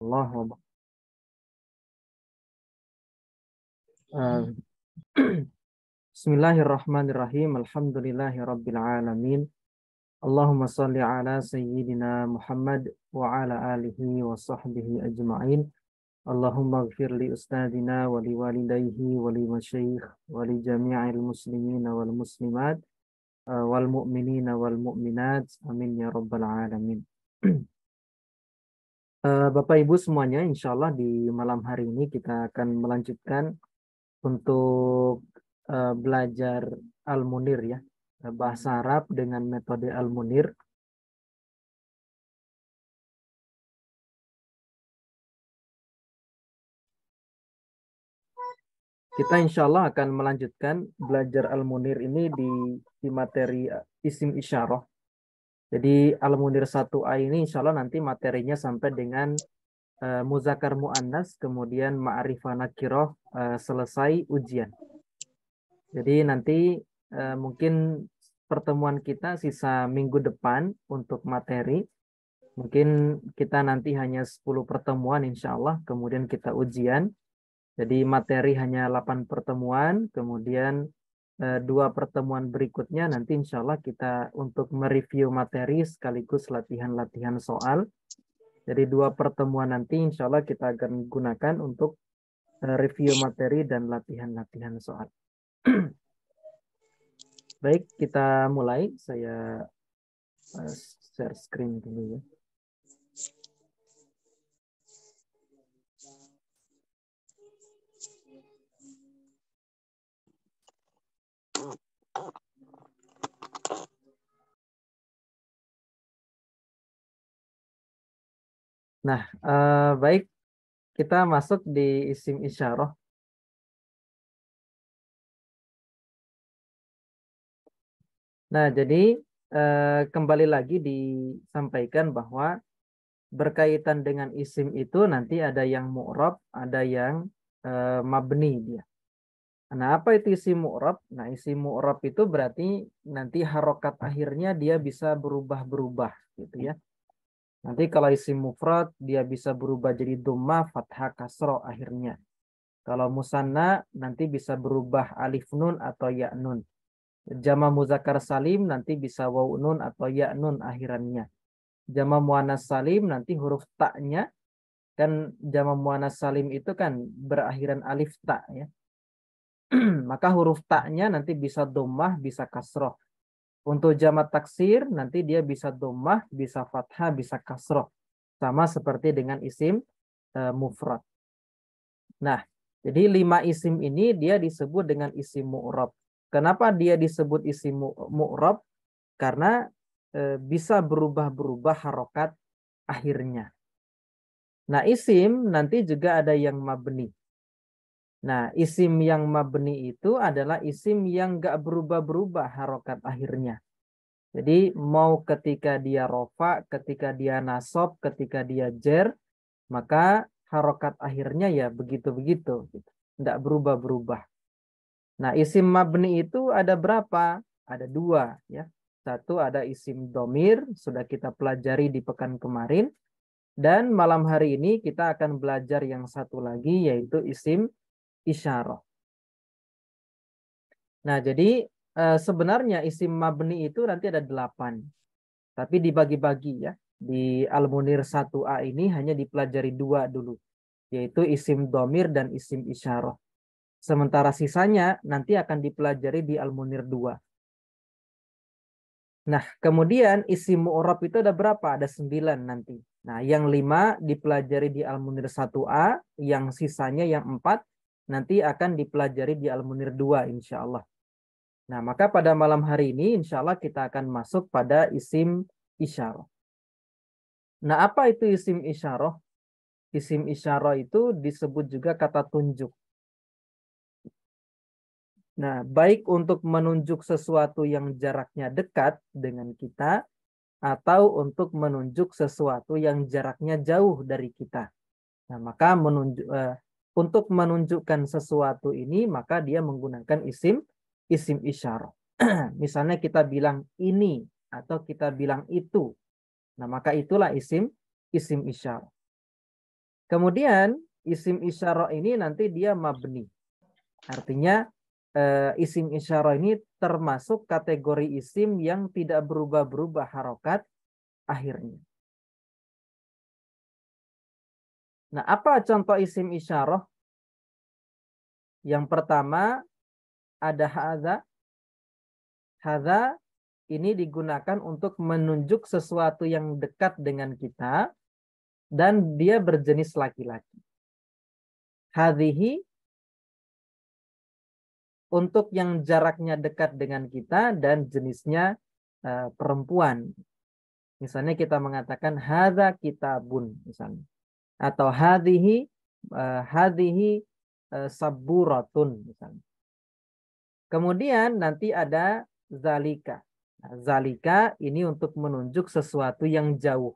Allah. Bismillahirrahmanirrahim. Alhamdulillahirabbil alamin. Allahumma shalli ala sayyidina Muhammad wa ala alihi wa sahbihi ajma'in. Allahumma ighfir li ustadina wa li walidayhi wa li masyayikh wa li jami'il muslimina wal muslimat wal mu'minina wal mu'minat. Amin ya rabbal alamin. Bapak Ibu semuanya, insya Allah di malam hari ini kita akan melanjutkan untuk belajar Al-Munir ya, bahasa Arab dengan metode Al-Munir. Kita insya Allah akan melanjutkan belajar Al-Munir ini di materi isim isyarah. Jadi Al-Munir 1A ini insya Allah nanti materinya sampai dengan Muzakkar Muannas, kemudian Ma'rifah Nakirah, selesai ujian. Jadi nanti mungkin pertemuan kita sisa minggu depan untuk materi. Mungkin kita nanti hanya 10 pertemuan insya Allah, kemudian kita ujian. Jadi materi hanya 8 pertemuan, kemudian 2 pertemuan berikutnya nanti insya Allah kita untuk mereview materi sekaligus latihan-latihan soal. Jadi 2 pertemuan nanti insya Allah kita akan gunakan untuk review materi dan latihan-latihan soal. Baik, kita mulai. Saya share screen dulu ya. Nah, baik, kita masuk di isim isyarah. Nah, jadi kembali lagi disampaikan bahwa berkaitan dengan isim itu nanti ada yang mu'rab, ada yang mabni dia. Nah, apa itu isim mu'rab? Nah, isim mu'rab itu berarti nanti harokat akhirnya dia bisa berubah-berubah gitu ya. Nanti kalau isim mufrad dia bisa berubah jadi dhammah, fathah, kasroh akhirnya. Kalau musanna nanti bisa berubah alif nun atau ya nun. Jama muzakkar salim nanti bisa waw nun atau ya nun akhirannya. Jama muannas salim nanti huruf ta-nya, kan jama muannas salim itu kan berakhiran alif ta ya. Maka huruf ta-nya nanti bisa dhammah, bisa kasroh. Untuk jamak taksir nanti dia bisa dhammah, bisa fathah, bisa kasroh. Sama seperti dengan isim mufrad. Nah, jadi 5 isim ini dia disebut dengan isim mu'rab. Kenapa dia disebut isim mu'rab? Karena bisa berubah-berubah harokat akhirnya. Nah, isim nanti juga ada yang mabni. Nah, isim yang mabni itu adalah isim yang gak berubah-berubah harokat akhirnya. Jadi mau ketika dia rofa, ketika dia nasab, ketika dia jer, maka harokat akhirnya ya begitu-begitu. Tidak berubah-berubah. Nah, isim mabni itu ada berapa? Ada 2 ya. Satu ada isim domir, sudah kita pelajari di pekan kemarin. Dan malam hari ini kita akan belajar yang satu lagi yaitu isim isyarah. Nah, jadi sebenarnya isim mabni itu nanti ada 8. Tapi dibagi-bagi ya. Di Al-Munir 1A ini hanya dipelajari 2 dulu. Yaitu isim domir dan isim isyarah. Sementara sisanya nanti akan dipelajari di Al-Munir 2. Nah, kemudian isim mu'rab itu ada berapa? Ada 9 nanti. Nah, yang 5 dipelajari di Al-Munir 1A, yang sisanya yang 4 nanti akan dipelajari di Al-Munir 2 insya Allah. Nah, maka pada malam hari ini insya Allah kita akan masuk pada isim isyarah. Nah, apa itu isim isyarah? Isim isyarah itu disebut juga kata tunjuk. Nah, baik untuk menunjuk sesuatu yang jaraknya dekat dengan kita, atau untuk menunjuk sesuatu yang jaraknya jauh dari kita. Nah, maka untuk menunjukkan sesuatu ini, maka dia menggunakan isim isyarah. Misalnya kita bilang ini, atau kita bilang itu. Nah, maka itulah isim isyarah. Kemudian isim isyarah ini nanti dia mabni. Artinya isim isyarah ini termasuk kategori isim yang tidak berubah-berubah harokat akhirnya. Nah, apa contoh isim isyarah? Yang pertama ada hadza. Hadza ini digunakan untuk menunjuk sesuatu yang dekat dengan kita dan dia berjenis laki-laki. Hadhihi untuk yang jaraknya dekat dengan kita dan jenisnya perempuan. Misalnya kita mengatakan hadza kitabun misalnya, atau hadhihi saburatun misalnya. Kemudian nanti ada zalika. Nah, zalika ini untuk menunjuk sesuatu yang jauh,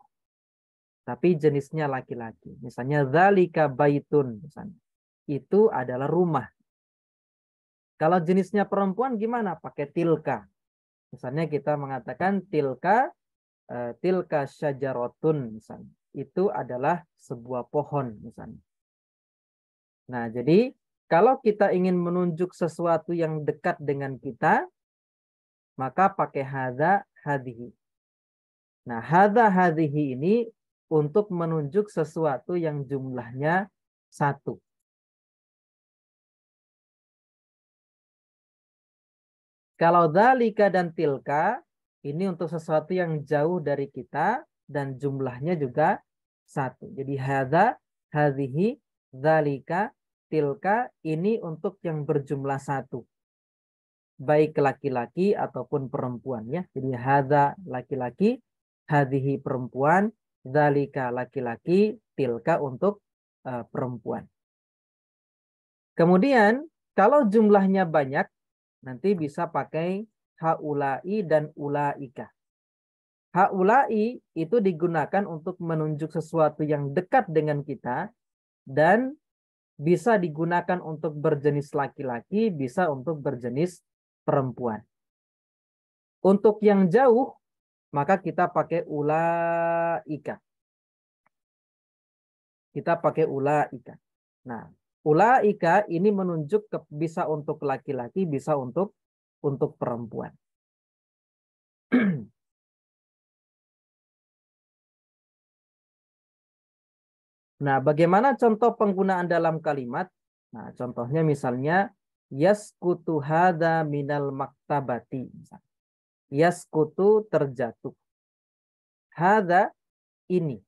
tapi jenisnya laki-laki. Misalnya zalika baitun misalnya. Itu adalah rumah. Kalau jenisnya perempuan gimana? Pakai tilka. Misalnya kita mengatakan tilka syajarotun misalnya. Itu adalah sebuah pohon misalnya. Nah, jadi kalau kita ingin menunjuk sesuatu yang dekat dengan kita, maka pakai hadza hadhihi. Nah, hadza hadhihi ini untuk menunjuk sesuatu yang jumlahnya satu. Kalau dzalika dan tilka ini untuk sesuatu yang jauh dari kita dan jumlahnya juga satu. Jadi hadza, hadhihi, dzalika, tilka ini untuk yang berjumlah satu. Baik laki-laki ataupun perempuan ya. Jadi hadza laki-laki, hadhihi perempuan, dzalika laki-laki, tilka untuk perempuan. Kemudian kalau jumlahnya banyak nanti bisa pakai haulai dan ulaika. Haulai itu digunakan untuk menunjuk sesuatu yang dekat dengan kita dan bisa digunakan untuk berjenis laki-laki, bisa untuk berjenis perempuan. Untuk yang jauh, maka kita pakai ulaika. Kita pakai ulaika. Nah, ulaika ini menunjuk bisa untuk laki-laki, bisa untuk perempuan. Nah, bagaimana contoh penggunaan dalam kalimat? Nah, contohnya misalnya yaskutu hadza minal maktabati. Yaskutu terjatuh. Hadza ini.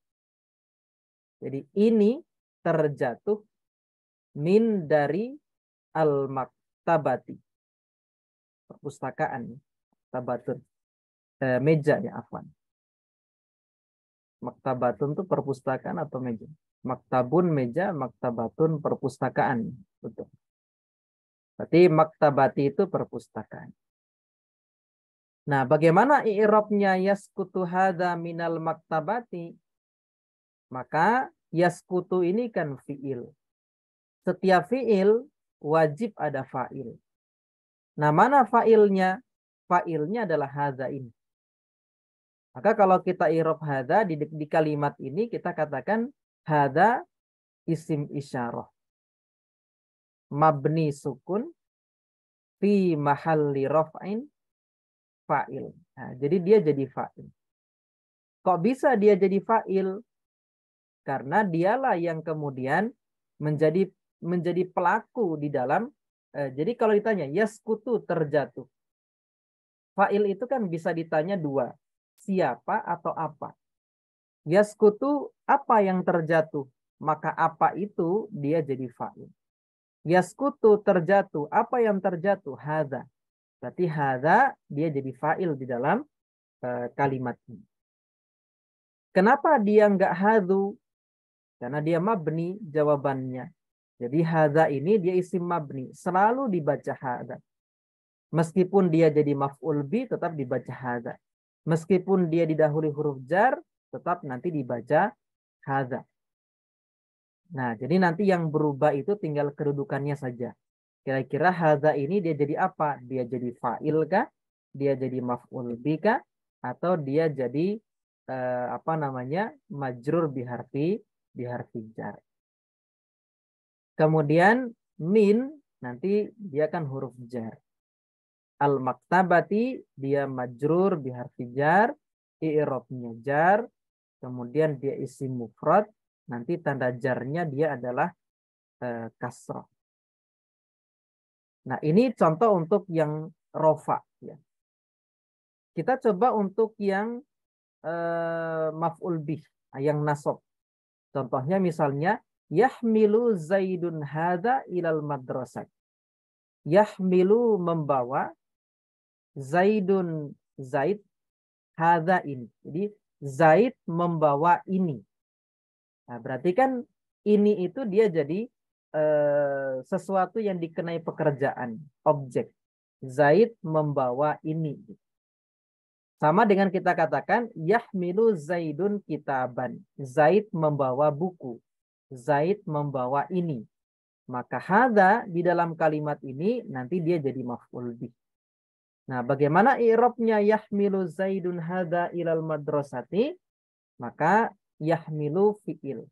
Jadi ini terjatuh min dari al maktabati. Perpustakaan. Maktabatun. Meja ya, afwan. Maktabatun itu perpustakaan atau meja? Maktabun meja, maktabatun perpustakaan. Betul. Berarti maktabati itu perpustakaan. Nah, bagaimana i'rabnya yaskutu hadza minal maktabati? Maka yaskutu ini kan fi'il. Setiap fi'il wajib ada fa'il. Nah, mana fa'ilnya? Fa'ilnya adalah hadza ini. Maka kalau kita i'rab hadza di kalimat ini kita katakan hadza isim isyarah. Mabni sukun fi mahalli raf'in fa'il. Nah, jadi dia jadi fa'il. Kok bisa dia jadi fa'il? Karena dialah yang kemudian menjadi pelaku di dalam. Jadi kalau ditanya yaskutu terjatuh. Fa'il itu kan bisa ditanya dua. Siapa atau apa? Yaskutu apa yang terjatuh? Maka apa itu dia jadi fa'il. Yaskutu terjatuh. Apa yang terjatuh? Hadza. Berarti hadza dia jadi fa'il di dalam kalimat ini. Kenapa dia nggak hadzu? Karena dia mabni jawabannya. Jadi hadza ini dia isim mabni. Selalu dibaca hadza. Meskipun dia jadi maf'ul bi tetap dibaca hadza. Meskipun dia didahului huruf jar tetap nanti dibaca hadza. Nah, jadi nanti yang berubah itu tinggal kedudukannya saja. Kira-kira hadza ini dia jadi apa? Dia jadi fa'il kah? Dia jadi maf'ul bi kah? Atau dia jadi majrur biharfi jar. Kemudian min nanti dia kan huruf jar. Al-maktabati dia majrur biharfi jar, i'rabnya jar, kemudian dia isim mufrad, nanti tanda jarnya dia adalah kasrah. Nah, ini contoh untuk yang rofa ya. Kita coba untuk yang maf'ul bih, yang nasab. Contohnya misalnya yahmilu zaidun hadza ilal madrasah. Yahmilu membawa, zaidun zaid, hadza ini. Jadi zaid membawa ini. Nah, berarti kan ini itu dia jadi sesuatu yang dikenai pekerjaan, objek. Zaid membawa ini. Sama dengan kita katakan yahmilu zaidun kitaban. Zaid membawa buku. Zaid membawa ini. Maka hadza di dalam kalimat ini nanti dia jadi maf'ul bih. Nah, bagaimana i'rabnya yahmilu zaidun hadza ilal madrasati? Maka yahmilu fi'il.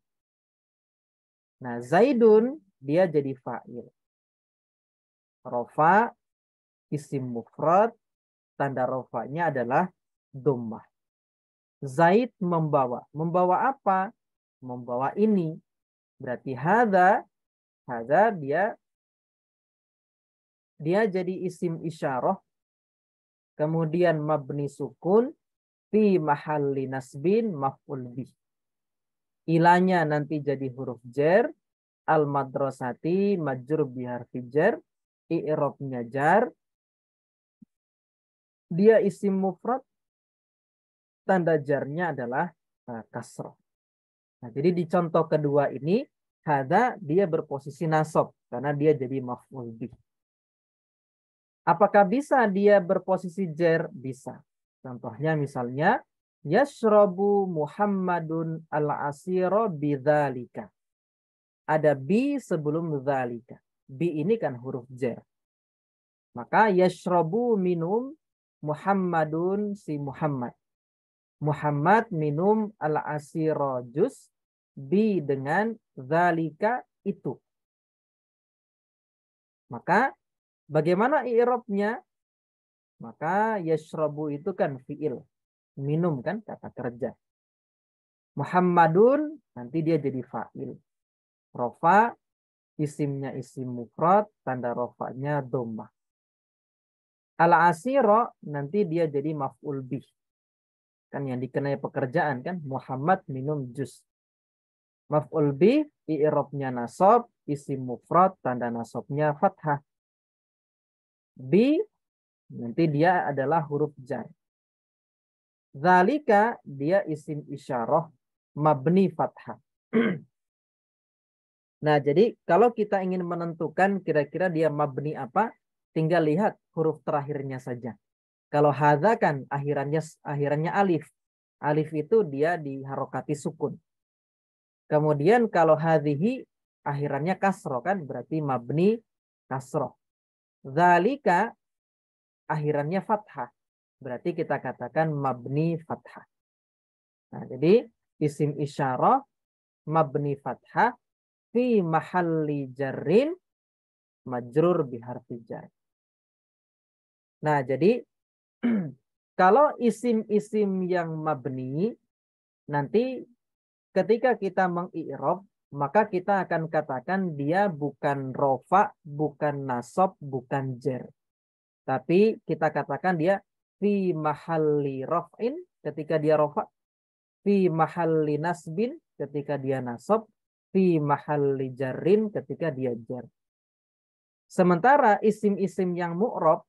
Nah, zaidun dia jadi fa'il. Rofa isim mufrad, tanda rofanya adalah dhammah. Zaid membawa. Membawa apa? Membawa ini. Berarti hadza dia jadi isim isyarah. Kemudian mabni sukun fi mahalli nasbin maf'ul bih. Ilanya nanti jadi huruf jar, al madrasati majrur bi harfi jar, i'rabnya jar. Dia isim mufrad, tanda jarnya adalah kasrah. Nah, jadi di contoh kedua ini hadza dia berposisi nasab karena dia jadi maf'ul bih. Apakah bisa dia berposisi jar? Bisa. Contohnya misalnya yashrabu Muhammadun al-asira bidzalika. Ada bi sebelum dzalika. Bi ini kan huruf jar. Maka yashrabu minum Muhammadun si Muhammad. Muhammad minum al-asira jus bi dengan dzalika itu. Maka bagaimana i'rabnya? Maka yashrabu itu kan fi'il. Minum kan kata kerja. Muhammadun nanti dia jadi fa'il. Rofa isimnya isim mufrad, tanda rofanya dhammah. Al-asira nanti dia jadi maf'ul bih. Kan yang dikenai pekerjaan kan Muhammad minum jus. Maf'ul bih i'rabnya nasab, isim mufrad, tanda nasabnya fathah. Bi nanti dia adalah huruf jar. Zalika dia isim isyarah mabni fathah. Nah, jadi kalau kita ingin menentukan kira-kira dia mabni apa, tinggal lihat huruf terakhirnya saja. Kalau hadza kan akhirannya alif. Alif itu dia diharokati sukun. Kemudian kalau hadhihi akhirannya kasroh kan berarti mabni kasroh. Zalika akhirannya fathah. Berarti kita katakan mabni fathah. Nah, jadi isim isyarah mabni fathah fi mahalli jarrin majrur biharfi jar. Nah, jadi kalau isim-isim yang mabni nanti ketika kita mengi'rab maka kita akan katakan dia bukan rofa, bukan nasab, bukan jar. Tapi kita katakan dia fi mahalli raf'in ketika dia rofa, fi mahalli nasbin ketika dia nasab, fi mahalli jarrin ketika dia jar. Sementara isim-isim yang mu'rab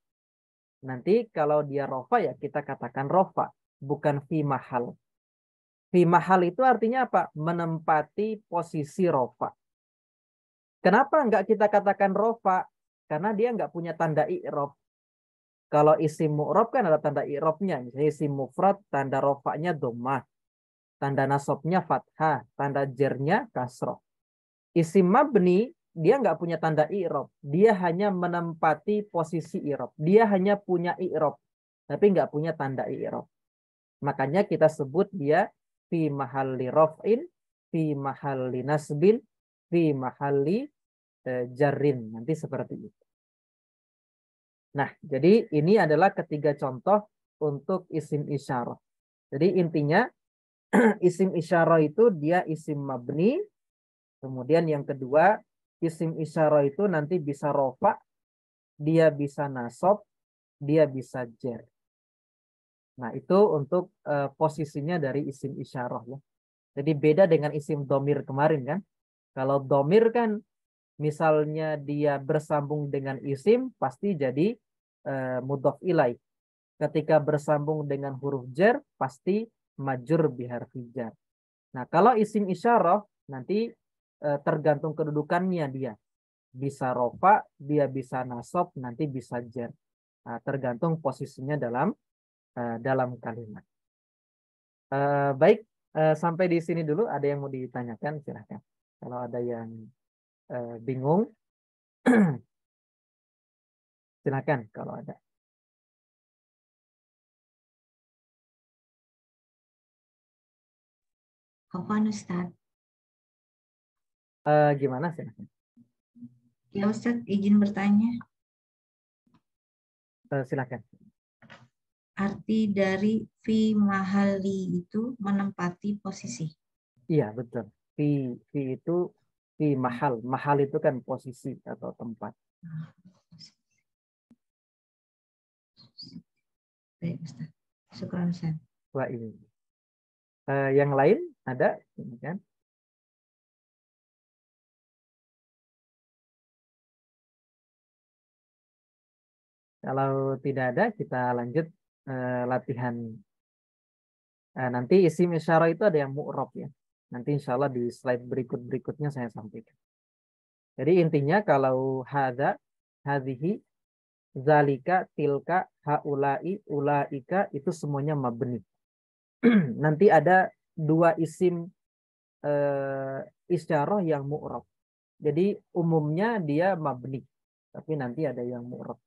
nanti kalau dia rofa ya kita katakan rofa, bukan fi mahal. Fi mahal itu artinya apa? Menempati posisi rofa. Kenapa enggak kita katakan rofa? Karena dia enggak punya tanda i'rab. Kalau isim mu'rab kan ada tanda i'rabnya. Misalnya isim mufrad, tanda rofanya dhammah. Tanda nasabnya fathah, tanda jernya kasroh. Isim mabni dia nggak punya tanda i'rab. Dia hanya menempati posisi i'rab. Dia hanya punya i'rab, tapi nggak punya tanda i'rab. Makanya kita sebut dia fi mahalli raf'in, fi mahalli nasbin, fi mahalli jarrin. Nanti seperti itu. Nah, jadi ini adalah ketiga contoh untuk isim isyarah. Jadi intinya isim isyarah itu dia isim mabni. Kemudian yang kedua, isim isyarah itu nanti bisa rofa, dia bisa nasab, dia bisa jar. Nah, itu untuk posisinya dari isim isyarah ya. Jadi beda dengan isim domir kemarin kan. Kalau domir kan misalnya dia bersambung dengan isim pasti jadi mudhof ilaih. Ketika bersambung dengan huruf jar pasti majur biharfi jar. Nah, kalau isim isyarah nanti tergantung kedudukannya dia. Bisa rofa, dia bisa nasab, nanti bisa jar. Nah, tergantung posisinya dalam kalimat. Baik, sampai di sini dulu. Ada yang mau ditanyakan? Silahkan. Kalau ada yang bingung, silahkan kalau ada. Apa Ustaz? Gimana silahkan? Ya Ustaz, izin bertanya. Silahkan. Arti dari fi mahali itu menempati posisi. Iya, betul. Fi itu fi mahal. Mahal itu kan posisi atau tempat. Baik Ustaz. Syukran Ustaz. Wah, ini. Yang lain ada? Ini kan? Kalau tidak ada, kita lanjut latihan. Nanti isim isyarah itu ada yang mu'rab ya. Nanti insya Allah di slide berikutnya saya sampaikan. Jadi intinya kalau hada, hadhihi, zalika, tilka, haulai, ulaika itu semuanya mabni. Nanti ada dua isim isyarah yang mu'rab. Jadi umumnya dia mabni. Tapi nanti ada yang mu'rab.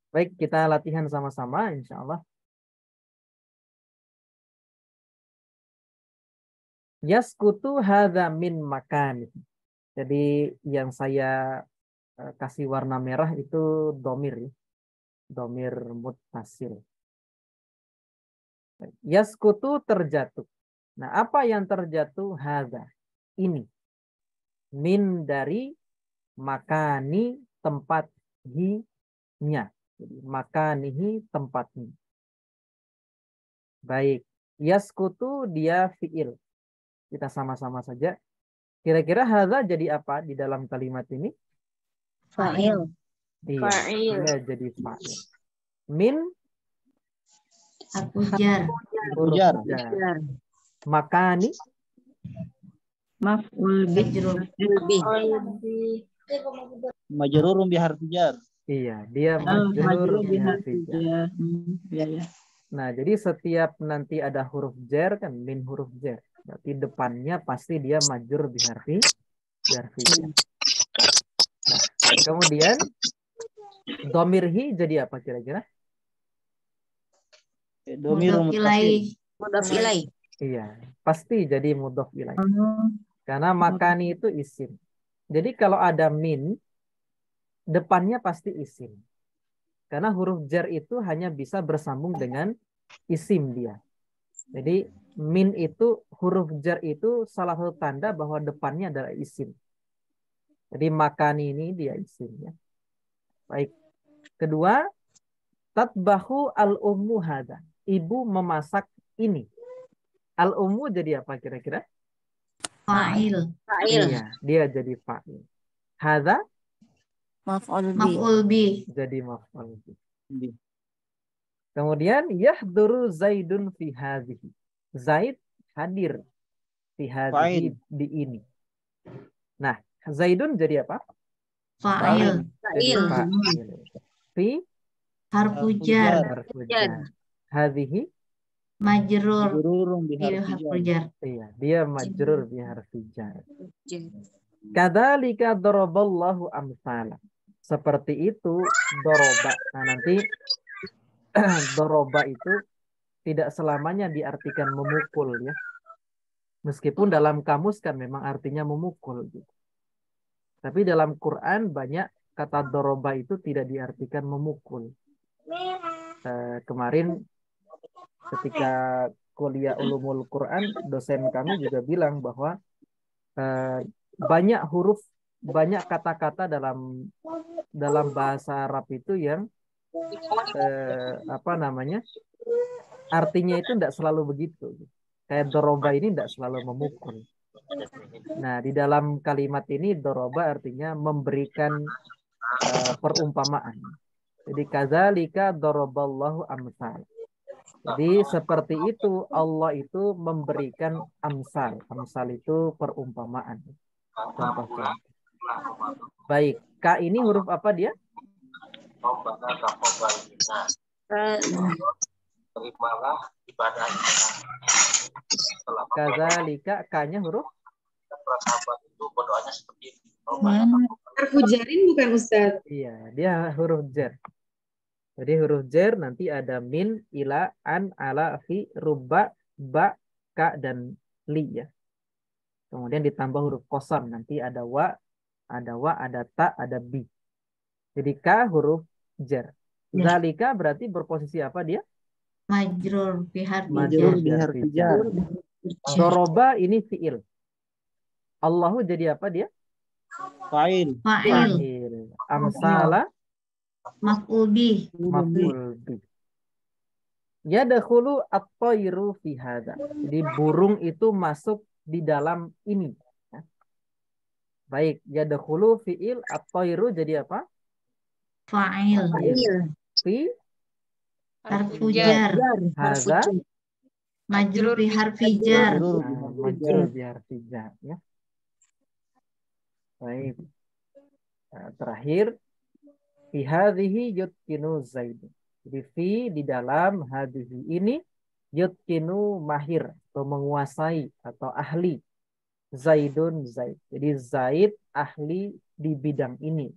Baik, kita latihan sama-sama insya Allah. Yaskutu hadza min makani. Jadi yang saya kasih warna merah itu domir ya. Domir muttasil. Yaskutu terjatuh. Nah, apa yang terjatuh? Hadza. Ini. Min dari makani tempat hi-nya. Jadi makanihi tempatnya. Baik. Yaskutu dia fi'il. Kita sama-sama saja. Kira-kira hadza jadi apa di dalam kalimat ini? Fa'il. Iya, dia jadi fa'il. Min Harfu jar. huruf Jar. jar. Makani Maf'ul bih. Majrurun bi harfi jar. iya, dia majrur Majrur biharfi biharfi jar. jar. Ya ya. Nah, jadi setiap nanti ada huruf jar kan min huruf jar. Berarti depannya pasti dia majrur biharfi jar. Nah, kemudian domirhi jadi apa kira-kira? Mudhof ilaih. Mudhof ilaih. Iya, pasti jadi mudhof ilaih. Karena makani itu isim. Jadi kalau ada min, depannya pasti isim. Karena huruf jar itu hanya bisa bersambung dengan isim dia. Jadi min itu, huruf jar itu salah satu tanda bahwa depannya adalah isim. Jadi makani ini dia isim ya. Baik. Kedua, tatbahu al-ummu hada. Ibu memasak ini. Al-ummu jadi apa kira-kira? Fa'il. Iya, dia jadi fa'il. Hada Maf'ul bih. jadi maf'ul bih. Kemudian yahduru Zaidun fi hadhihi. Zaid hadir fi hadhihi di ini. Nah, Zaidun jadi apa? Fa'il. Jadi fa'il. Fi Harfu jar. harfu jar. Hadhihi Majrur. Majrurun bi Di harfi harfu jar. jar. iya, dia majrur bi harfi jar. Kadzalika daraballahu amsala. Seperti itu doroba. Nah, nanti doroba itu tidak selamanya diartikan memukul ya. Meskipun dalam kamus kan memang artinya memukul gitu. Tapi dalam Quran banyak kata doroba itu tidak diartikan memukul. Kemarin ketika kuliah ulumul Quran, dosen kami juga bilang bahwa banyak huruf, banyak kata-kata dalam bahasa Arab itu yang artinya itu tidak selalu begitu. Kayak doroba ini tidak selalu memukul. Nah, di dalam kalimat ini doroba artinya memberikan perumpamaan. Jadi kadzalika doroballahu amsal. Jadi seperti itu Allah itu memberikan amsal. Amsal itu perumpamaan. Contoh-contoh. Baik, K ini huruf apa dia? Terimalah ibadah Kadzalika, K-nya huruf? sahabat itu berdoanya seperti ini. Harfu jarin bukan Ustaz? Iya, dia huruf jar. Jadi huruf jar nanti ada min, ila, an, ala, fi, rubba, ba, ka, dan li ya. Kemudian ditambah huruf qasam. Nanti ada wa, ada ta, ada bi. Jadi ka huruf jar. Zalika berarti berposisi apa dia? Majrur bihar Majrur jar. bihar jar. Doroba ini fiil. Allahu jadi apa dia? Fa'il. Fa'il. Amsala Maf'ul bih. maf'ul bih. Yadkhulu at-tayru fi hadza. Jadi burung itu masuk di dalam ini. Baik, yadkhulu fiil, at-tayru jadi apa? Fa'il. Fi Harfu jar. hadza Majrur bihar jar. majrur bihar jar ya. Baik. Terakhir fi hadhihi yutkinu zaid. Jadi fi di dalam hadhihi ini yutkinu mahir atau menguasai atau ahli. Zaidun zaid. Jadi Zaid ahli di bidang ini.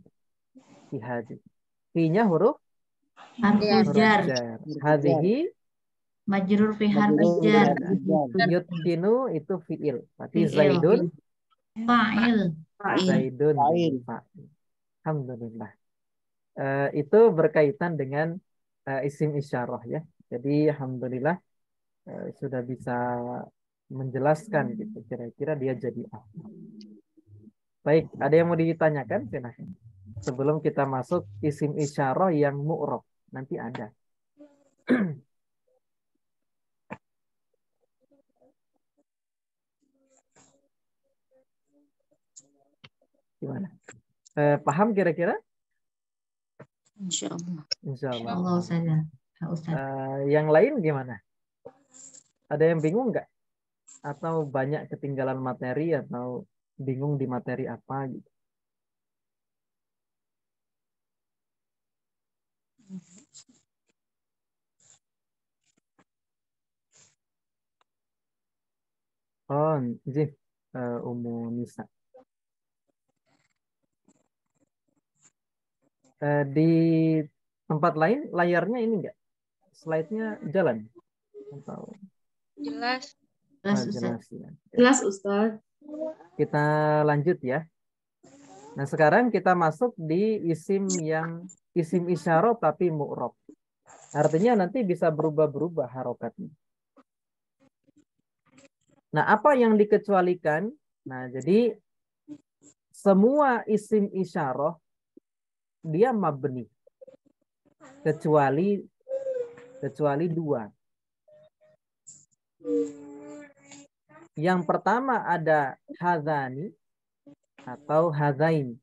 Fi hadhihi. Fi-nya huruf Harfu jar. Hadhihi Majrur bihar jar. yutkinu itu fiil. Berarti Fi'il. Zaidun Fa'il. Zaidun Fa'il. fa'il. Alhamdulillah. Itu berkaitan dengan isim isyarah ya. Jadi alhamdulillah sudah bisa menjelaskan gitu kira-kira dia jadi apa. Baik, ada yang mau ditanyakan? Silahkan. Sebelum kita masuk isim isyarah yang mu'rab. Nanti ada. Gimana? Paham kira-kira? Insyaallah. Insyaallah. Allah Ustaz. Yang lain gimana? Ada yang bingung nggak? Atau banyak ketinggalan materi atau bingung di materi apa gitu? Oh, Zif, Ummu Nisa. Di tempat lain layarnya ini enggak? Slide-nya jalan? Atau... Jelas. jelas ya. Jelas Ustaz. Kita lanjut ya. Nah, sekarang kita masuk di isim yang isim isyarah tapi mu'rab. Artinya nanti bisa berubah-berubah harokatnya. Nah, apa yang dikecualikan? Nah, jadi semua isim isyarah dia mabni. Kecuali dua. Yang pertama ada hadzani atau hadzain.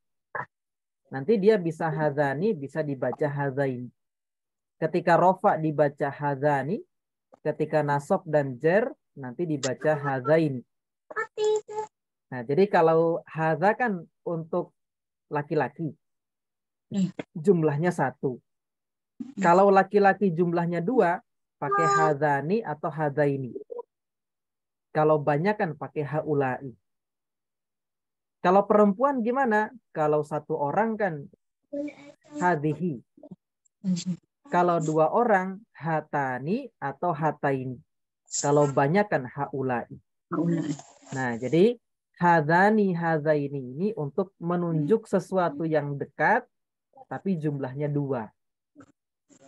Nanti dia bisa hadzani, bisa dibaca hadzain. Ketika rofa dibaca hadzani, ketika nasab dan jar nanti dibaca hadzain. Nah, jadi kalau hadza kan untuk laki-laki. Jumlahnya 1. Kalau laki-laki jumlahnya 2, pakai hadzani atau hadzaini. Kalau banyak kan pakai haulai. Kalau perempuan gimana? Kalau 1 orang kan hadhihi. Kalau 2 orang hatani atau hataini. Kalau banyak kan haulai. Nah, jadi Hadani hadaini ini untuk menunjuk sesuatu yang dekat tapi jumlahnya 2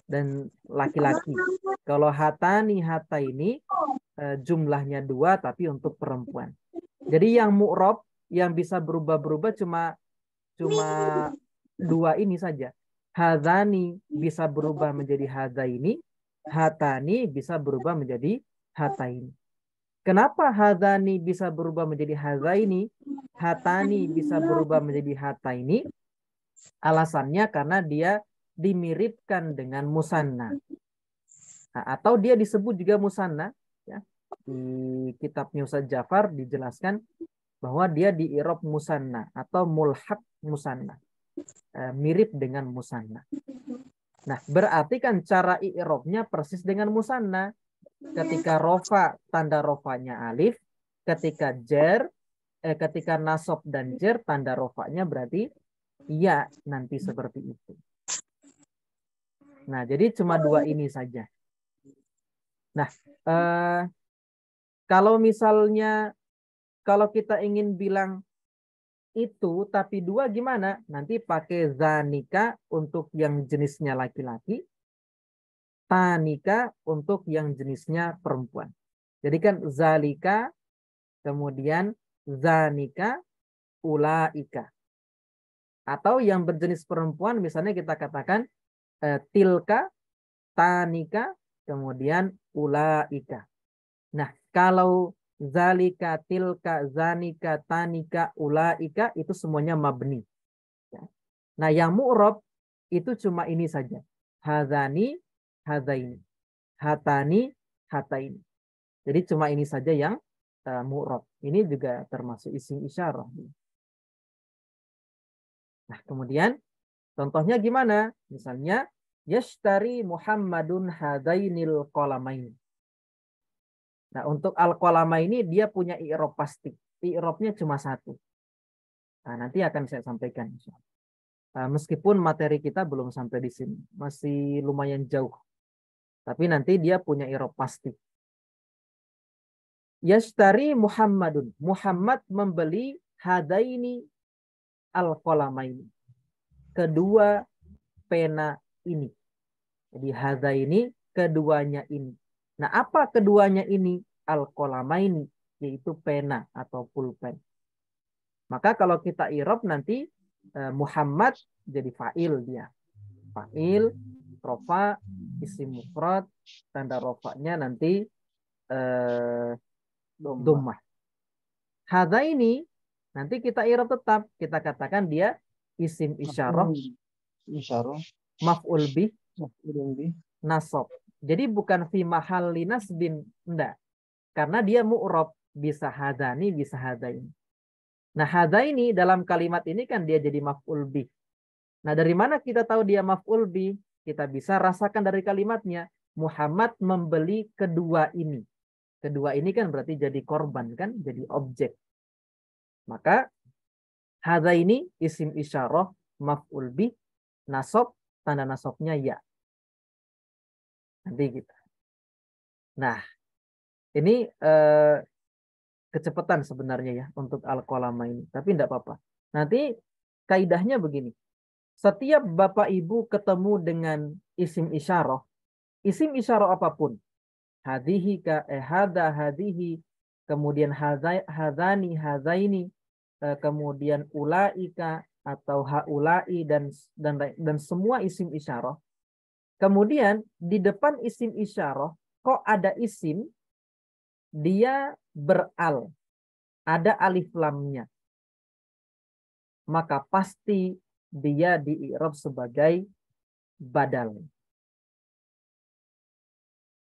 dan laki-laki. Kalau hatani hataini jumlahnya 2 tapi untuk perempuan. Jadi yang mu'rob yang bisa berubah-berubah cuma 2 ini saja. Hadani bisa berubah menjadi hadaini, hatani bisa berubah menjadi hataini. Kenapa hadani bisa berubah menjadi hadaini, hatani bisa berubah menjadi hataini? Alasannya karena dia dimiripkan dengan musanna. Nah, atau dia disebut juga musanna. Ya. Di kitabnya Ustaz Jafar dijelaskan bahwa dia di i'rab musanna atau mulhaq musanna. Mirip dengan musanna. Nah, berarti kan cara i'rabnya persis dengan musanna. Ketika rofa, tanda rofanya alif. Ketika ketika nasab dan jer, tanda rofanya berarti ya nanti seperti itu. Nah, jadi cuma 2 ini saja. Nah, kalau misalnya kalau kita ingin bilang itu tapi 2 gimana? Nanti pakai zanika untuk yang jenisnya laki-laki, tanika untuk yang jenisnya perempuan. Jadi kan zalika, kemudian zanika, ulaika. Atau yang berjenis perempuan misalnya kita katakan tilka, tanika, kemudian ulaika. Nah, kalau zalika, tilka, zanika, tanika, ulaika itu semuanya mabni. Nah, yang mu'rob itu cuma ini saja. Hadani, hadaini. Hatani, hataini. Jadi cuma ini saja yang mu'rob. Ini juga termasuk isim isyarah. Nah, kemudian contohnya gimana? Misalnya, yashtari Muhammadun hadainil qalamain. Nah, untuk al-qalama ini dia punya i'rab pasti. I'rabnya cuma 1. Nah, nanti akan saya sampaikan. Meskipun materi kita belum sampai di sini. Masih lumayan jauh. Tapi nanti dia punya i'rab pasti. Yashtari Muhammadun. Muhammad membeli hadaini al-qalamain. Kedua pena ini. Jadi hadaini keduanya ini. Nah, apa keduanya ini? Al-qalamaini, yaitu pena atau pulpen. Maka kalau kita i'rab nanti Muhammad jadi fa'il dia. Fa'il, rofa, isim mufrad, tanda rofanya nanti dhammah. Hadza ini nanti kita i'rab tetap. Kita katakan dia isim isyarah, maf'ul bih, nasab. Jadi bukan fi mahalli nasbin, enggak. Karena dia mu'rab, bisa hadani, bisa hadaini. Nah, hadaini dalam kalimat ini kan dia jadi maf'ul bih. Nah, dari mana kita tahu dia maf'ul bih? Kita bisa rasakan dari kalimatnya. Muhammad membeli kedua ini. Kedua ini kan berarti jadi korban kan, jadi objek. Maka hadaini isim isyarah maf'ul bih, nasab, tanda nasabnya ya. Nanti gitu. Nah, ini kecepatan sebenarnya ya untuk al-qalama ini. Tapi tidak apa-apa. Nanti kaidahnya begini. Setiap bapak ibu ketemu dengan isim isyarah apapun. Hadihi ka hada hadihi, kemudian hadani hadaini, kemudian ulaika atau haulai dan semua isim isyarah. Kemudian di depan isim isyarah kok ada isim dia beral, ada alif lamnya. Maka pasti dia di i'rab sebagai badal.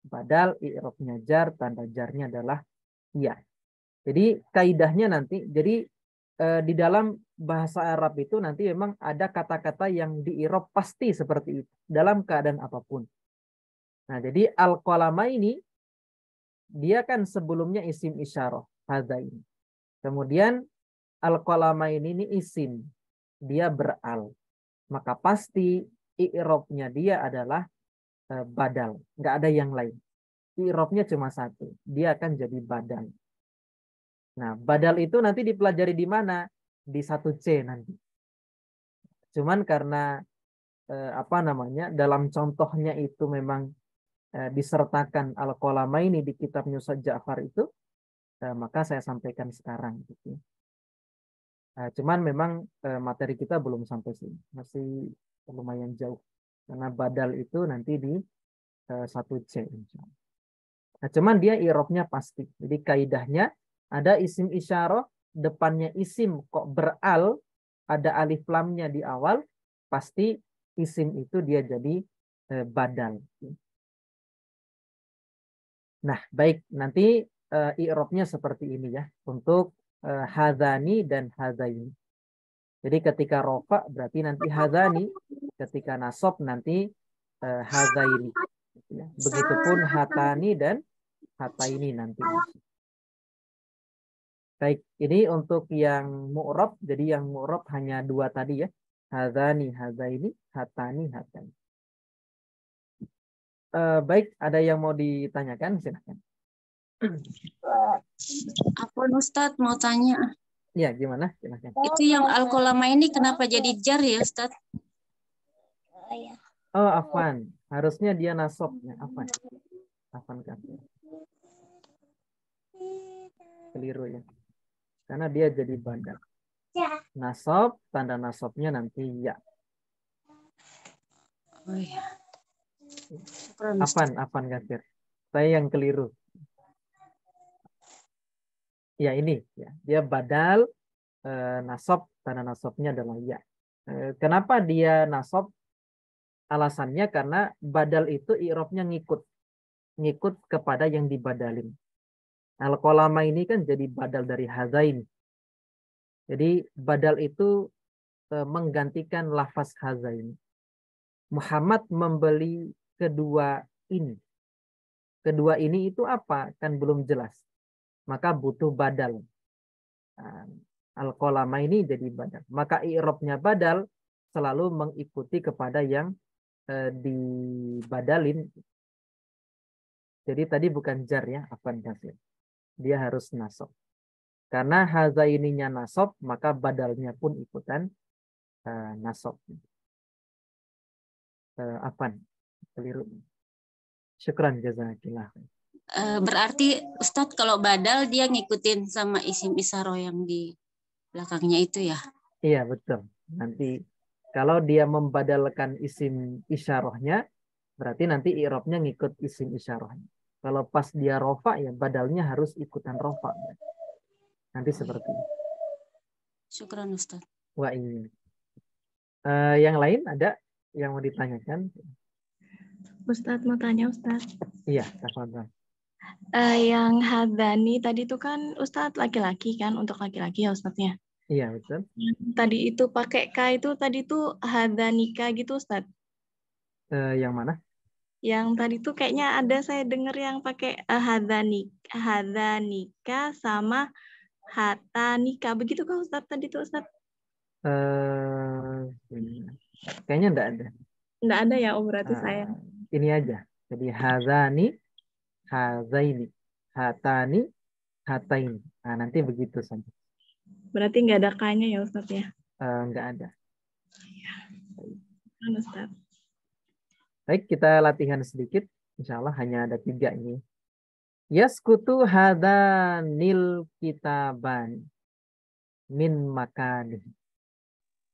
Badal i'rabnya jar, tanda jarnya adalah ya. Jadi kaidahnya nanti, jadi di dalam bahasa Arab itu nanti memang ada kata-kata yang di i'rab pasti seperti itu dalam keadaan apapun. Nah, jadi al-qalama ini dia kan sebelumnya isim isyarah, hadaini. Kemudian al-qalama ini isim, dia beral. Maka pasti i'rabnya dia adalah badal, nggak ada yang lain. I'rabnya cuma 1, dia akan jadi badal. Nah, badal itu nanti dipelajari di mana? Di 1C nanti. Cuman karena apa namanya? Dalam contohnya itu memang disertakan Al-Qalamaini di kitab Ustaz Ja'far itu, maka saya sampaikan sekarang gitu. Cuman memang materi kita belum sampai sini, masih lumayan jauh karena badal itu nanti di 1C. Nah, cuman dia i'rabnya pasti. Jadi kaidahnya ada isim isyarah, depannya isim kok beral, ada alif lamnya di awal, pasti isim itu dia jadi badal. Nah, baik, nanti i'rabnya seperti ini ya untuk hadzani dan hadzaini. Jadi ketika rofa berarti nanti hadzani, ketika nasab nanti hadzaini. Begitupun hatani dan hataini nanti. Baik, ini untuk yang mu'rab. Jadi yang mu'rab hanya 2 tadi ya. Hadzani, hadzaini, hatani, hataini. Baik, ada yang mau ditanyakan? Silahkan. Apa Ustadz mau tanya? Ya, gimana? Silahkan. Itu yang Al-Qalama ini kenapa jadi jar ya Ustadz? Oh, afwan. Harusnya dia nasabnya. Afwan. Afwan kan. Keliru ya. Karena dia jadi badal. Nasab, tanda nasabnya nanti ya. Oh iya. Afwan Gafir. Saya yang keliru. Ya ini ya. Dia badal nasab, tanda nasabnya adalah ya. Kenapa dia nasab? Alasannya karena badal itu i'rabnya ngikut kepada yang dibadalin. Al-Qalama ini kan jadi badal dari hazain. Jadi badal itu menggantikan lafaz hazain. Muhammad membeli kedua ini. Kedua ini itu apa? Kan belum jelas. Maka butuh badal. Al-Qalama ini jadi badal. Maka i'rabnya badal selalu mengikuti kepada yang dibadalin. Jadi tadi bukan jar ya, afan kasir. Dia harus nasab. Karena hazaininya nasab, maka badalnya pun ikutan nasab. Afan, keliru. Syukran jazakillah. Berarti Ustadz kalau badal dia ngikutin sama isim isyarah yang di belakangnya itu ya? Iya, betul. Nanti kalau dia membadalkan isim isyarahnya, berarti nanti i'rabnya ngikut isim isyarahnya. Kalau pas dia rofa, ya badalnya harus ikutan rofa. Nanti seperti itu. Syukran Ustadz. Wah, ini. Yang lain ada yang mau ditanyakan? Ustadz mau tanya Ustadz. Iya, tafadhol. Yang hadani tadi itu kan Ustadz laki-laki kan, untuk laki-laki ya Ustadznya. Iya, betul. Tadi itu pakai K itu tadi tuh hadanika gitu Ustadz. Yang mana? Yang tadi tuh kayaknya ada saya dengar yang pakai hadanika sama hatanika. Begitu kan Ustadz tadi tuh Ustadz? Kayaknya enggak ada. Enggak ada ya, berarti saya. Ini aja. Jadi hazani, hazaini, hatani, hataini. Nah, nanti begitu saja. Berarti enggak ada K-nya ya Ustadz ya? Enggak ada. Ustadz. Baik, kita latihan sedikit. Insya Allah hanya ada 3 ini. Yaskutu hadanil kitaban min makani.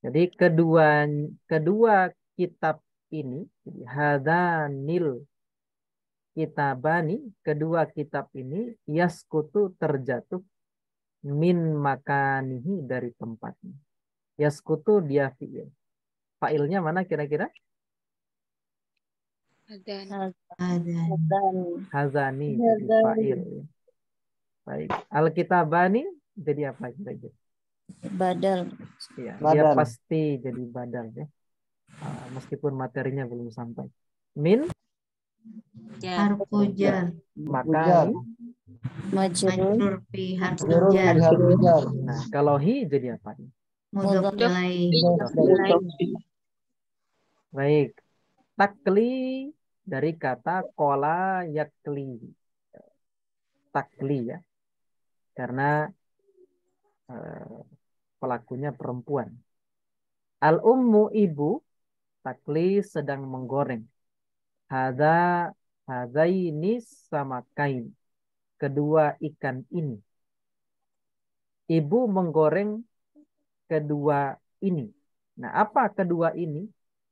Jadi kedua kitab ini, hadanil kitabani, kedua kitab ini yaskutu terjatuh min makanihi dari tempatnya. Yaskutu dia fi'il. Fa'ilnya mana kira-kira? Hazani jadi fa'il. Baik. Al-kitabani jadi apa kira-kira? Badal. Ya, dia pasti jadi badal ya. Meskipun materinya belum sampai. Min Harfu jar. maka Majrur. Majrur fi harfu jar. nah, kalau hi jadi apa? Mudhof ilaih. Baik. Takli dari kata kola yakli. Takli ya. Karena pelakunya perempuan. Al-ummu ibu, takli sedang menggoreng. Hadaini samakain. Kedua ikan ini. Ibu menggoreng kedua ini. Nah, apa kedua ini?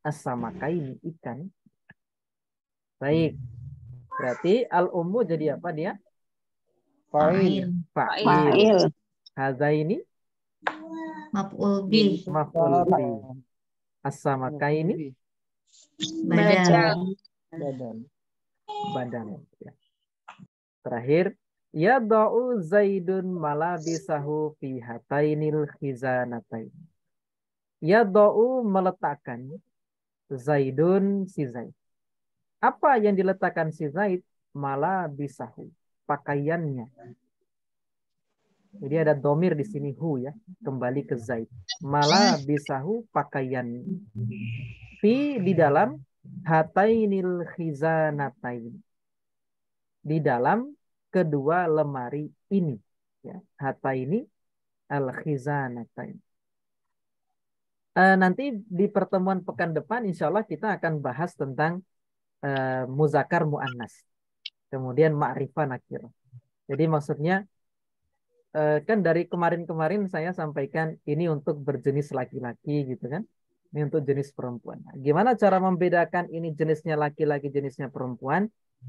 As-samakaini, ikan. Baik. Berarti al-ummu jadi apa dia? Fa'il. Fa'il. Hadaini Maf'ul bih. maf'ul bih. As-samakaini Badal. badan. Ya. Terakhir, yada'u Zaidun malabisahu fi hatainil khizanatain. Yada'u meletakkan Zaidun si Zaid. Apa yang diletakkan si Zaid? Malabisahu, pakaiannya. Jadi ada domir di sini hu ya, kembali ke Zaid. Malabisahu, pakaiannya. Fi di dalam hatainil khizanatain. Di dalam kedua lemari ini. Ya, hataini al-khizanatain. Nanti di pertemuan pekan depan insya Allah kita akan bahas tentang muzakkar muannas. Kemudian ma'rifah nakirah. Jadi maksudnya kan dari kemarin-kemarin saya sampaikan ini untuk berjenis laki-laki gitu kan. Ini untuk jenis perempuan. Nah, gimana cara membedakan ini jenisnya laki-laki, jenisnya perempuan?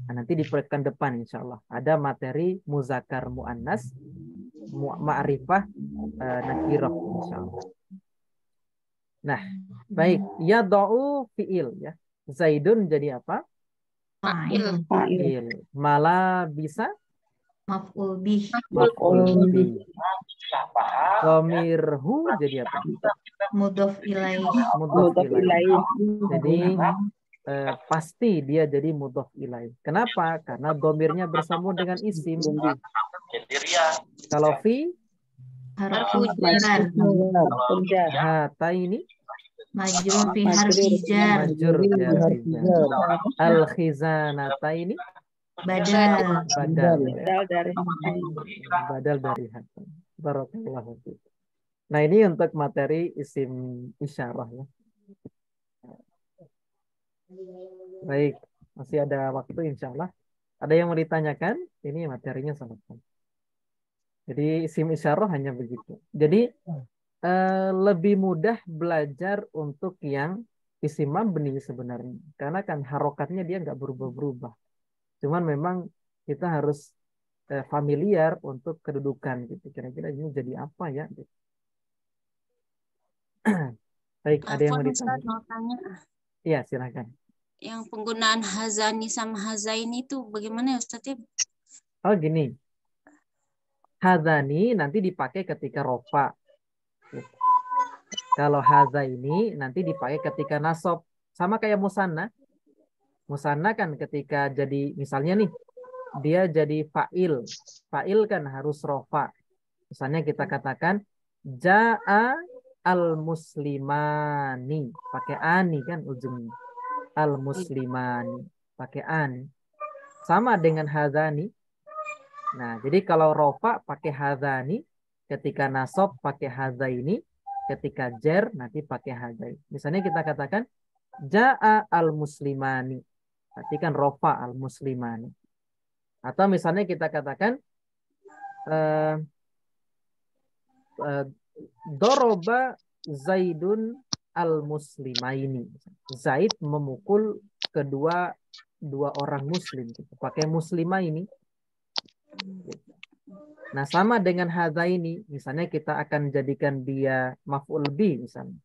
Nah, nanti di pekan depan insya Allah ada materi muzakkar muannas, ma'rifah nakirah insya Allah. Nah, baik. Yada'u fi'il ya. Zaidun jadi apa? Fa'il. Fi'il. Mala bisa? Maf'ul bih. Maf'ul bih. Dhamirhu jadi apa? Mudhof ilaih. Mudhof ilaih. Jadi pasti dia jadi mudhof ilaih. Kenapa? Karena dhamirnya bersambung dengan isim. Kalau fi Harfu jar. hataini Majrur fi harfi jar. majrur dari jar. Al khizanataini Badal. badal dari hatain. Barakallahu fiik. Nah, ini untuk materi isim isyarah ya. Baik, masih ada waktu insya Allah. Ada yang mau ditanyakan? Ini materinya selesai. Jadi isim isyarah hanya begitu. Jadi lebih mudah belajar untuk yang isim mabni sebenarnya. Karena kan harokatnya dia nggak berubah-berubah. Cuman memang kita harus familiar untuk kedudukan gitu. Kira-kira ini jadi apa ya? Gitu. Baik, ada yang mau ditanya? Mau tanya. Iya, silakan. Yang penggunaan hazani sama hazaini itu bagaimana ya Ustaz ya? Oh gini, hazani nanti dipakai ketika rofa. Kalau hazaini nanti dipakai ketika nasab. Sama kayak musanna. Musanna kan ketika jadi, misalnya nih, dia jadi fa'il. Fa'il kan harus rofa. Misalnya kita katakan, ja'a al-muslimani. Pakai ani kan ujungnya. Al-muslimani. Pakai ani. Sama dengan hazani. Nah, jadi kalau rofa pakai hazani. Ketika nasab pakai hazaini. Ketika jer nanti pakai hazaini. Misalnya kita katakan, ja'a al-muslimani. Berarti kan rofa al-muslimani. Atau misalnya kita katakan doroba Zaidun al-muslimaini. Zaid memukul dua orang muslim. Pakai muslimah ini. Nah, sama dengan hazaini. Misalnya kita akan jadikan dia maf'ul bi misalnya.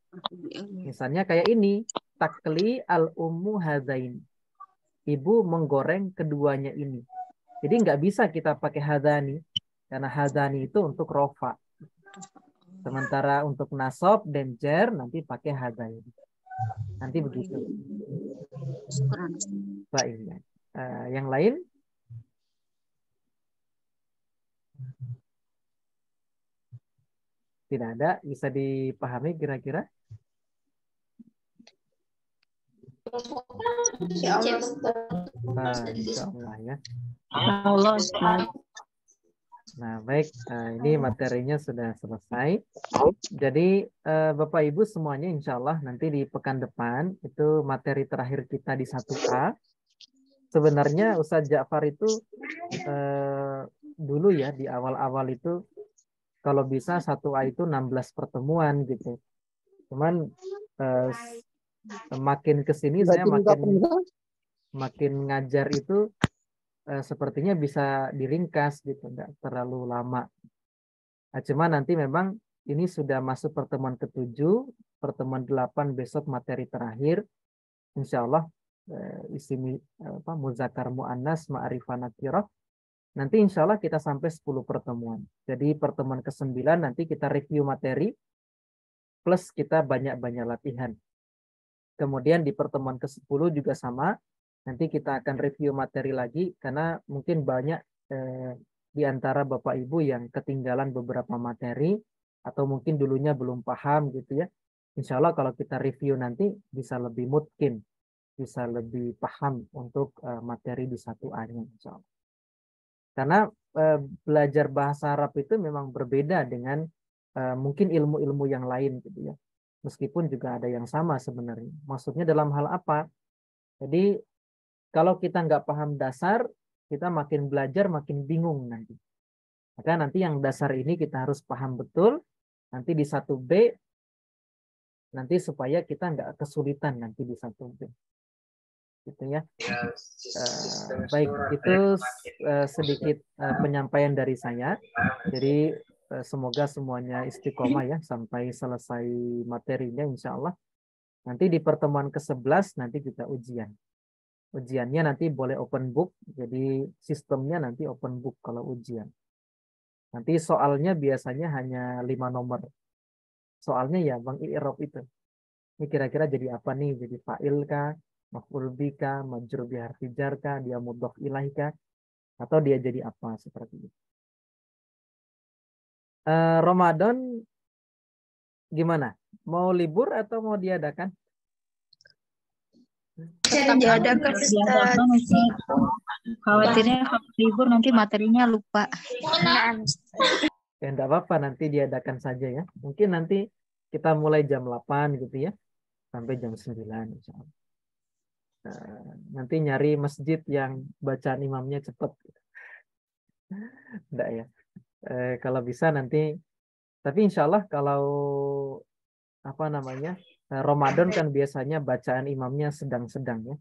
Misalnya kayak ini. Takli al-ummu hazaini. Ibu menggoreng keduanya ini. Jadi nggak bisa kita pakai hadani. Karena hadani itu untuk rofa. Sementara untuk nasab dan jer nanti pakai hadani. Nanti begitu. Baik. Yang lain? Tidak ada. Bisa dipahami kira-kira? Insya Allah ya. Allah. Nah, baik. Ini materinya sudah selesai. Jadi, Bapak Ibu semuanya insya Allah nanti di pekan depan itu materi terakhir kita di 1A. Sebenarnya Ustadz Ja'far itu dulu ya di awal-awal itu kalau bisa 1A itu 16 pertemuan gitu. Cuman makin kesini saya makin ngajar itu sepertinya bisa diringkas gitu, nggak terlalu lama. Nah, cuma nanti memang ini sudah masuk pertemuan ke-7, pertemuan 8 besok materi terakhir. Insya Allah isim muzakkar muannas ma'rifah nakirah. Nanti insya Allah kita sampai 10 pertemuan. Jadi pertemuan ke-9 nanti kita review materi plus kita banyak-banyak latihan. Kemudian di pertemuan ke-10 juga sama. Nanti kita akan review materi lagi karena mungkin banyak di antara Bapak Ibu yang ketinggalan beberapa materi atau mungkin dulunya belum paham gitu ya. Insya Allah kalau kita review nanti bisa lebih mungkin, bisa lebih paham untuk materi di 1A-nya insya Allah. Karena belajar bahasa Arab itu memang berbeda dengan mungkin ilmu-ilmu yang lain gitu ya. Meskipun juga ada yang sama sebenarnya. Maksudnya dalam hal apa? Jadi kalau kita nggak paham dasar, kita makin belajar makin bingung nanti. Maka nanti yang dasar ini kita harus paham betul. Nanti di 1B, nanti supaya kita nggak kesulitan nanti di 1B. Gitu ya. Baik, itu sedikit penyampaian dari saya. Jadi semoga semuanya istiqomah ya sampai selesai materinya insya Allah. Nanti di pertemuan ke-11 nanti kita ujian. Ujiannya nanti boleh open book, jadi sistemnya nanti open book kalau ujian. Nanti soalnya biasanya hanya 5 nomor. Soalnya ya Bang i'rab itu. Ini kira-kira jadi apa nih? Jadi fa'il kah, maf'ul bi kah, majrur bi harfi jar kah, dia mudhof ilaih kah, atau dia jadi apa seperti itu. Ramadan gimana? Mau libur atau mau diadakan? Diadakan Khawatirnya kalau libur nanti materinya lupa. Ya enggak apa-apa, nanti diadakan saja ya. Mungkin nanti kita mulai jam 8 gitu ya. Sampai jam 9 insya Allah. Nanti nyari masjid yang bacaan imamnya cepat. Enggak ya. Kalau bisa nanti. Tapi insya Allah kalau Ramadan kan biasanya bacaan imamnya sedang-sedang ya.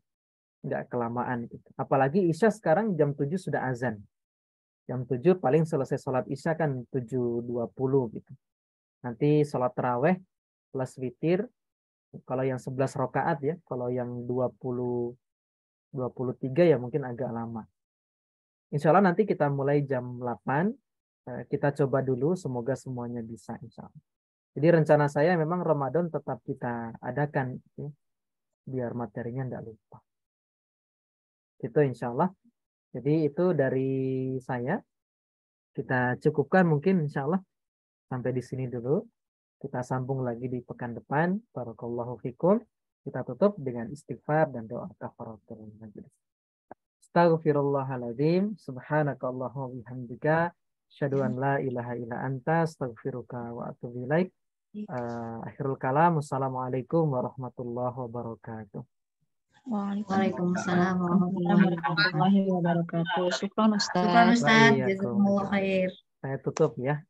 Enggak kelamaan gitu. Apalagi Isya sekarang jam 7 sudah azan. Jam 7 paling selesai sholat Isya kan 7.20 gitu. Nanti sholat taraweh plus witir. Kalau yang 11 rakaat ya. Kalau yang 23 ya mungkin agak lama. Insya Allah nanti kita mulai jam 8. Kita coba dulu. Semoga semuanya bisa insya Allah. Jadi rencana saya memang Ramadan tetap kita adakan. Ya, biar materinya enggak lupa. Itu insya Allah. Jadi itu dari saya. Kita cukupkan mungkin insya Allah. Sampai di sini dulu. Kita sambung lagi di pekan depan. Barakallahu fikum. Kita tutup dengan istighfar dan doa kafaratul majlis. Astaghfirullahaladzim. Subhanakallahumma bihamdika. Asyhadu an la ilaha illa anta. Astaghfiruka wa atubu ilaik. Akhirul kalam. Assalamualaikum warahmatullahi wabarakatuh. Waalaikumsalam warahmatullahi wabarakatuh. Syukran Ustaz. Syukran Ustaz. Jazakumullah khair. Saya tutup ya.